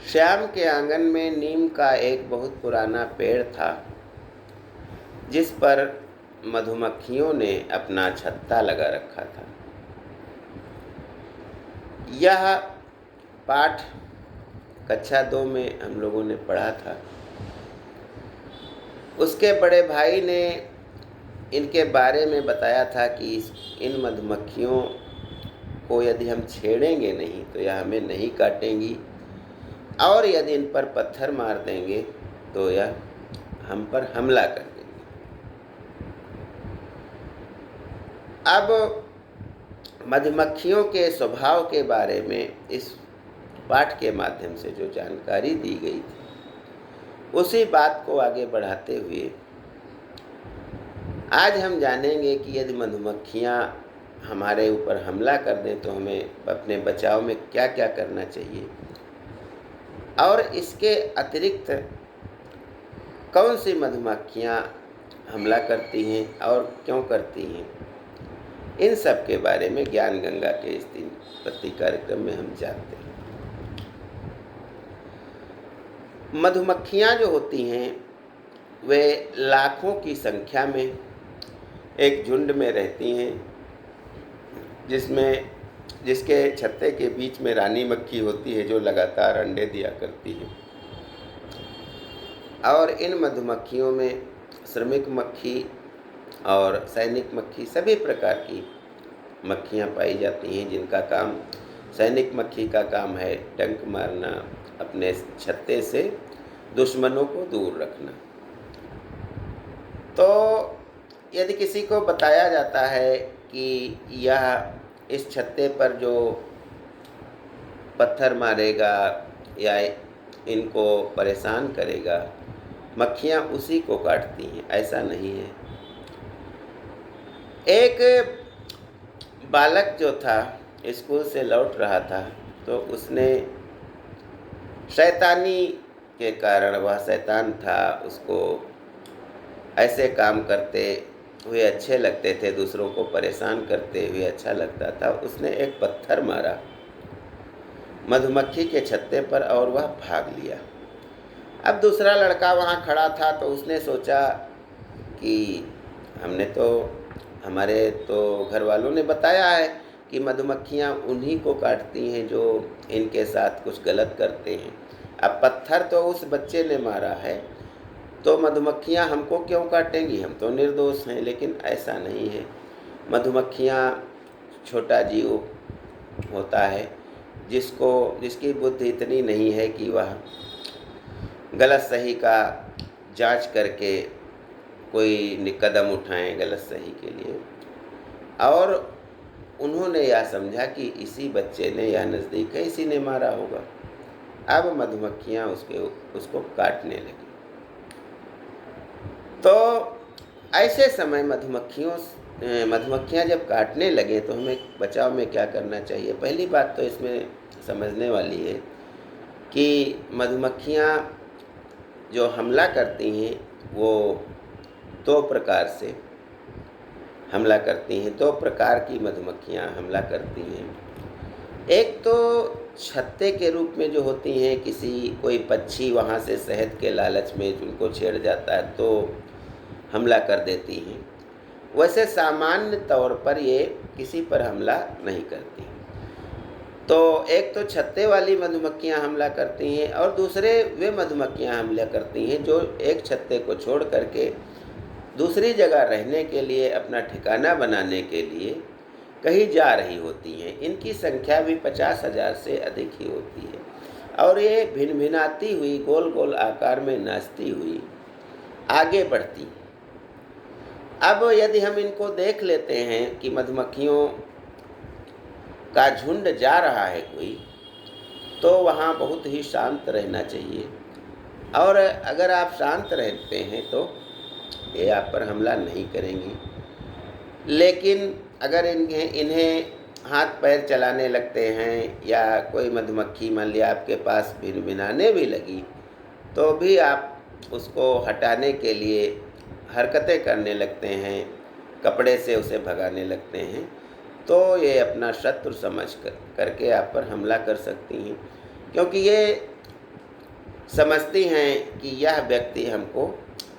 श्याम के आंगन में नीम का एक बहुत पुराना पेड़ था, जिस पर मधुमक्खियों ने अपना छत्ता लगा रखा था। यह पाठ कक्षा 2 में हम लोगों ने पढ़ा था। उसके बड़े भाई ने इनके बारे में बताया था कि इन मधुमक्खियों को यदि हम छेड़ेंगे नहीं तो यह हमें नहीं काटेंगी, और यदि इन पर पत्थर मार देंगे तो यह हम पर हमला कर देंगे। अब मधुमक्खियों के स्वभाव के बारे में इस पाठ के माध्यम से जो जानकारी दी गई थी, उसी बात को आगे बढ़ाते हुए आज हम जानेंगे कि यदि मधुमक्खियाँ हमारे ऊपर हमला कर दें तो हमें अपने बचाव में क्या क्या करना चाहिए, और इसके अतिरिक्त कौन सी मधुमक्खियाँ हमला करती हैं और क्यों करती हैं। इन सब के बारे में ज्ञान गंगा के इस दिन प्रति कार्यक्रम में हम जानते हैं। मधुमक्खियाँ जो होती हैं वे लाखों की संख्या में एक झुंड में रहती हैं, जिसके छत्ते के बीच में रानी मक्खी होती है जो लगातार अंडे दिया करती है। और इन मधुमक्खियों में श्रमिक मक्खी और सैनिक मक्खी सभी प्रकार की मक्खियाँ पाई जाती हैं, जिनका काम सैनिक मक्खी का काम है डंक मारना, अपने छत्ते से दुश्मनों को दूर रखना। तो यदि किसी को बताया जाता है कि यह इस छत्ते पर जो पत्थर मारेगा या इनको परेशान करेगा, मक्खियाँ उसी को काटती हैं, ऐसा नहीं है। एक बालक जो था स्कूल से लौट रहा था, तो उसने शैतानी के कारण, वह शैतान था, उसको ऐसे काम करते हुए अच्छे लगते थे, दूसरों को परेशान करते हुए अच्छा लगता था। उसने एक पत्थर मारा मधुमक्खी के छत्ते पर और वह भाग लिया। अब दूसरा लड़का वहाँ खड़ा था, तो उसने सोचा कि हमारे तो घर वालों ने बताया है कि मधुमक्खियाँ उन्हीं को काटती हैं जो इनके साथ कुछ गलत करते हैं। अब पत्थर तो उस बच्चे ने मारा है, तो मधुमक्खियाँ हमको क्यों काटेंगी, हम तो निर्दोष हैं। लेकिन ऐसा नहीं है। मधुमक्खियाँ छोटा जीव होता है जिसकी बुद्धि इतनी नहीं है कि वह गलत सही का जांच करके कोई कदम उठाएं गलत सही के लिए। और उन्होंने यह समझा कि इसी बच्चे ने, यह नज़दीक है, इसी ने मारा होगा। अब मधुमक्खियाँ उसको काटने लगी। तो ऐसे समय मधुमक्खियाँ जब काटने लगे तो हमें बचाव में क्या करना चाहिए। पहली बात तो इसमें समझने वाली है कि मधुमक्खियाँ जो हमला करती हैं वो दो प्रकार से हमला करती हैं। दो प्रकार की मधुमक्खियाँ हमला करती हैं। एक तो छत्ते के रूप में जो होती हैं, कोई पक्षी वहाँ से शहद के लालच में उनको छेड़ जाता है तो हमला कर देती हैं। वैसे सामान्य तौर पर ये किसी पर हमला नहीं करती। तो एक तो छत्ते वाली मधुमक्खियाँ हमला करती हैं, और दूसरे वे मधुमक्खियाँ हमला करती हैं जो एक छत्ते को छोड़ करके दूसरी जगह रहने के लिए, अपना ठिकाना बनाने के लिए कहीं जा रही होती हैं। इनकी संख्या भी 50,000 से अधिक ही होती है, और ये भिनभिनाती हुई गोल गोल आकार में नाचती हुई आगे बढ़ती। अब यदि हम इनको देख लेते हैं कि मधुमक्खियों का झुंड जा रहा है कोई, तो वहाँ बहुत ही शांत रहना चाहिए। और अगर आप शांत रहते हैं तो ये आप पर हमला नहीं करेंगी। लेकिन अगर इन्हें हाथ पैर चलाने लगते हैं, या कोई मधुमक्खी मान लिया आपके पास भिनभिनाने भी लगी, तो भी आप उसको हटाने के लिए हरकतें करने लगते हैं, कपड़े से उसे भगाने लगते हैं, तो ये अपना शत्रु समझ करके आप पर हमला कर सकती हैं। क्योंकि ये समझती हैं कि यह व्यक्ति हमको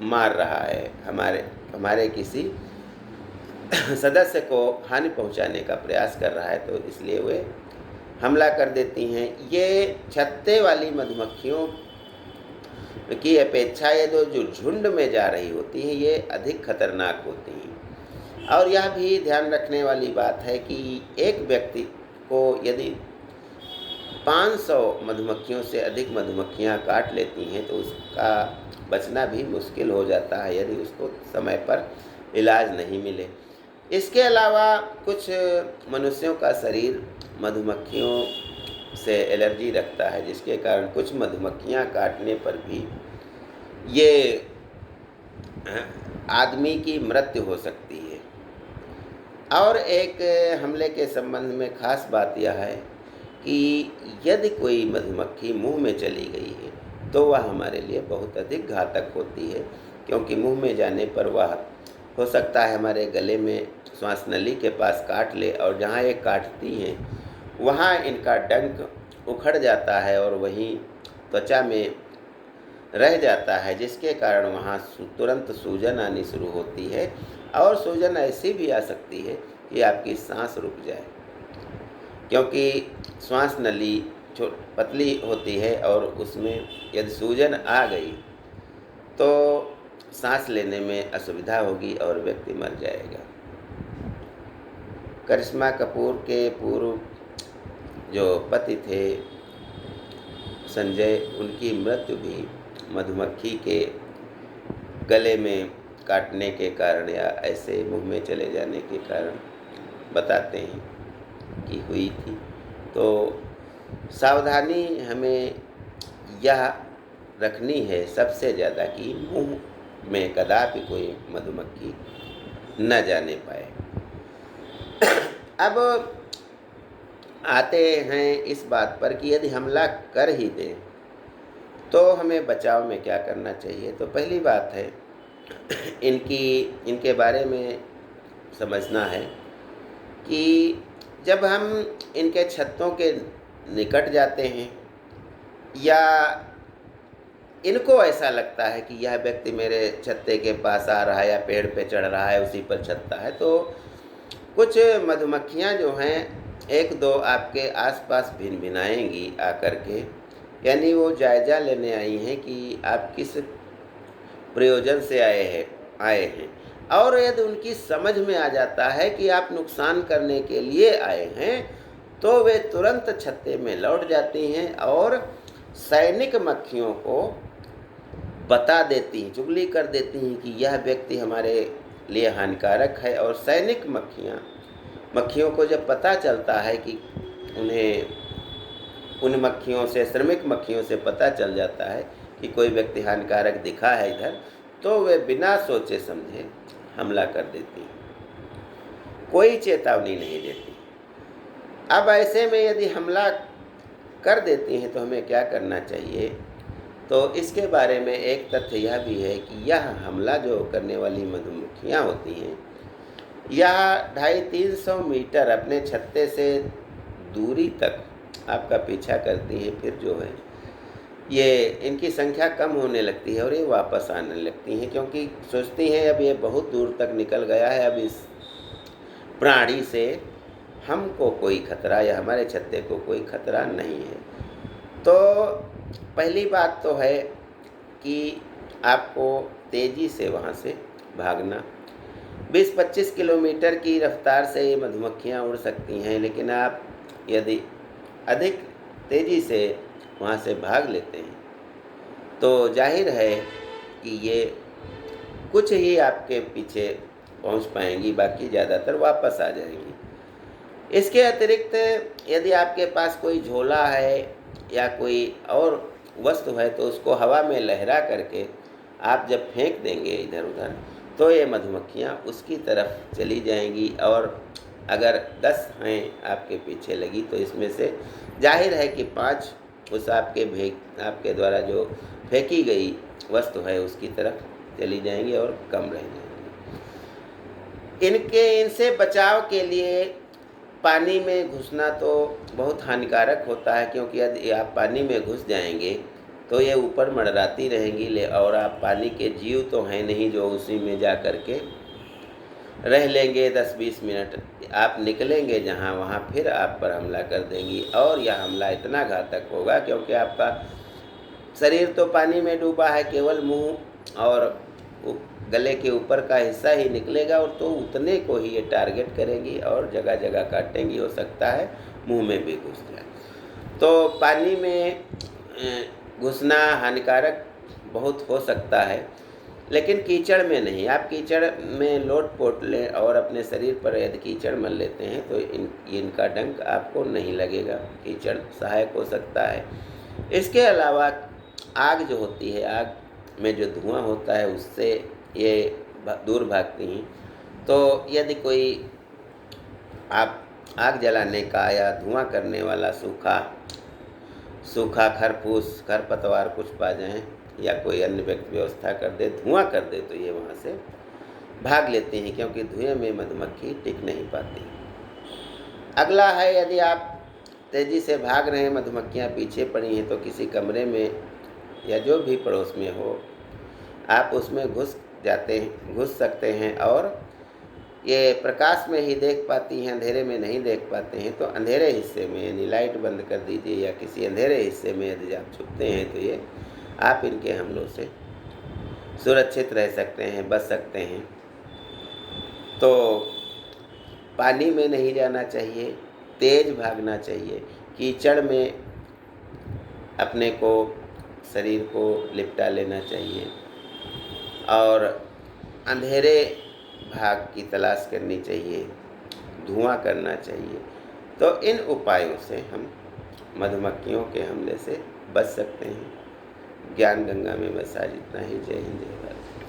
मार रहा है, हमारे हमारे किसी सदस्य को हानि पहुंचाने का प्रयास कर रहा है, तो इसलिए वे हमला कर देती हैं। ये छत्ते वाली मधुमक्खियों की अपेक्षा ये जो झुंड में जा रही होती हैं, ये अधिक खतरनाक होती हैं। और यह भी ध्यान रखने वाली बात है कि एक व्यक्ति को यदि 500 मधुमक्खियों से अधिक मधुमक्खियां काट लेती हैं, तो उसका बचना भी मुश्किल हो जाता है यदि उसको समय पर इलाज नहीं मिले। इसके अलावा कुछ मनुष्यों का शरीर मधुमक्खियों से एलर्जी रखता है, जिसके कारण कुछ मधुमक्खियां काटने पर भी ये आदमी की मृत्यु हो सकती है। और एक हमले के संबंध में खास बात यह है कि यदि कोई मधुमक्खी मुंह में चली गई है, तो वह हमारे लिए बहुत अधिक घातक होती है, क्योंकि मुंह में जाने पर वह हो सकता है हमारे गले में श्वास नली के पास काट ले, और जहाँ ये काटती हैं वहाँ इनका डंक उखड़ जाता है और वहीं त्वचा में रह जाता है, जिसके कारण वहाँ तुरंत सूजन आनी शुरू होती है। और सूजन ऐसी भी आ सकती है कि आपकी सांस रुक जाए, क्योंकि श्वास नली पतली होती है और उसमें यदि सूजन आ गई तो सांस लेने में असुविधा होगी और व्यक्ति मर जाएगा। करिश्मा कपूर के पूर्व जो पति थे संजय, उनकी मृत्यु भी मधुमक्खी के गले में काटने के कारण या ऐसे मुंह में चले जाने के कारण बताते हैं कि हुई थी। तो सावधानी हमें यह रखनी है सबसे ज़्यादा कि मुंह में कदापि कोई मधुमक्खी न जाने पाए। अब आते हैं इस बात पर कि यदि हमला कर ही दे तो हमें बचाव में क्या करना चाहिए। तो पहली बात है इनके बारे में समझना है कि जब हम इनके छत्तों के निकट जाते हैं या इनको ऐसा लगता है कि यह व्यक्ति मेरे छत्ते के पास आ रहा है या पेड़ पे चढ़ रहा है, उसी पर छत्ता है, तो कुछ मधुमक्खियाँ जो हैं एक दो आपके आसपास भिनभिनाएंगी आकर के, यानी वो जायज़ा लेने आई हैं कि आप किस प्रयोजन से आए हैं। और यदि उनकी समझ में आ जाता है कि आप नुकसान करने के लिए आए हैं, तो वे तुरंत छत्ते में लौट जाती हैं और सैनिक मक्खियों को बता देती हैं, चुगली कर देती हैं कि यह व्यक्ति हमारे लिए हानिकारक है। और सैनिक मक्खियों को जब पता चलता है कि उन्हें उन मक्खियों से, श्रमिक मक्खियों से पता चल जाता है कि कोई व्यक्ति हानिकारक दिखा है इधर, तो वे बिना सोचे समझे हमला कर देती हैं, कोई चेतावनी नहीं देती। अब ऐसे में यदि हमला कर देती हैं तो हमें क्या करना चाहिए। तो इसके बारे में एक तथ्य यह भी है कि यह हमला जो करने वाली मधुमक्खियाँ होती हैं, यह 250-300 मीटर अपने छत्ते से दूरी तक आपका पीछा करती हैं। फिर जो है ये इनकी संख्या कम होने लगती है और ये वापस आने लगती हैं, क्योंकि सोचती हैं अब ये बहुत दूर तक निकल गया है, अब इस प्राणी से हमको कोई खतरा या हमारे छत्ते को कोई खतरा नहीं है। तो पहली बात तो है कि आपको तेज़ी से वहाँ से भागना। 20-25 किलोमीटर की रफ्तार से ये मधुमक्खियाँ उड़ सकती हैं, लेकिन आप यदि अधिक तेज़ी से वहाँ से भाग लेते हैं तो जाहिर है कि ये कुछ ही आपके पीछे पहुँच पाएंगी, बाकी ज़्यादातर वापस आ जाएंगी। इसके अतिरिक्त यदि आपके पास कोई झोला है या कोई और वस्तु है, तो उसको हवा में लहरा करके आप जब फेंक देंगे इधर उधर, तो ये मधुमक्खियाँ उसकी तरफ चली जाएंगी। और अगर 10 हैं आपके पीछे लगी, तो इसमें से जाहिर है कि 5 उस आपके द्वारा जो फेंकी गई वस्तु है उसकी तरफ चली जाएंगी और कम रह जाएंगी। इनसे बचाव के लिए पानी में घुसना तो बहुत हानिकारक होता है, क्योंकि यदि आप पानी में घुस जाएंगे तो ये ऊपर मंडराती रहेंगी और आप पानी के जीव तो हैं नहीं जो उसी में जा कर के रह लेंगे 10-20 मिनट। आप निकलेंगे जहाँ वहाँ फिर आप पर हमला कर देंगी, और यह हमला इतना घातक होगा क्योंकि आपका शरीर तो पानी में डूबा है, केवल मुंह और गले के ऊपर का हिस्सा ही निकलेगा, और तो उतने को ही ये टारगेट करेंगी और जगह जगह काटेंगी, हो सकता है मुंह में भी घुस जाए। तो पानी में घुसना हानिकारक बहुत हो सकता है, लेकिन कीचड़ में नहीं। आप कीचड़ में लोट-पोट लें और अपने शरीर पर यदि कीचड़ मल लेते हैं तो इनका डंक आपको नहीं लगेगा। कीचड़ सहायक हो सकता है। इसके अलावा आग जो होती है, आग में जो धुआं होता है उससे ये दूर भागती हैं। तो यदि कोई आप आग जलाने का या धुआं करने वाला सूखा खरपूस खरपतवार कुछ पा जाएँ या कोई अन्य व्यक्ति व्यवस्था कर दे, धुआं कर दे, तो ये वहाँ से भाग लेते हैं, क्योंकि धुएं में मधुमक्खी टिक नहीं पाती। अगला है, यदि आप तेज़ी से भाग रहे हैं, मधुमक्खियाँ पीछे पड़ी हैं, तो किसी कमरे में या जो भी पड़ोस में हो, आप उसमें घुस सकते हैं और ये प्रकाश में ही देख पाती हैं, अंधेरे में नहीं देख पाते हैं। तो अंधेरे हिस्से में यानी लाइट बंद कर दीजिए, या किसी अंधेरे हिस्से में यदि आप छुपते हैं तो ये आप इनके हमलों से सुरक्षित रह सकते हैं, बच सकते हैं। तो पानी में नहीं जाना चाहिए, तेज़ भागना चाहिए, कीचड़ में अपने को शरीर को लिपटा लेना चाहिए, और अंधेरे भाग की तलाश करनी चाहिए, धुआं करना चाहिए। तो इन उपायों से हम मधुमक्खियों के हमले से बच सकते हैं। ज्ञान गंगा में बस आज इतना ही। जय हिंद, जय भारत।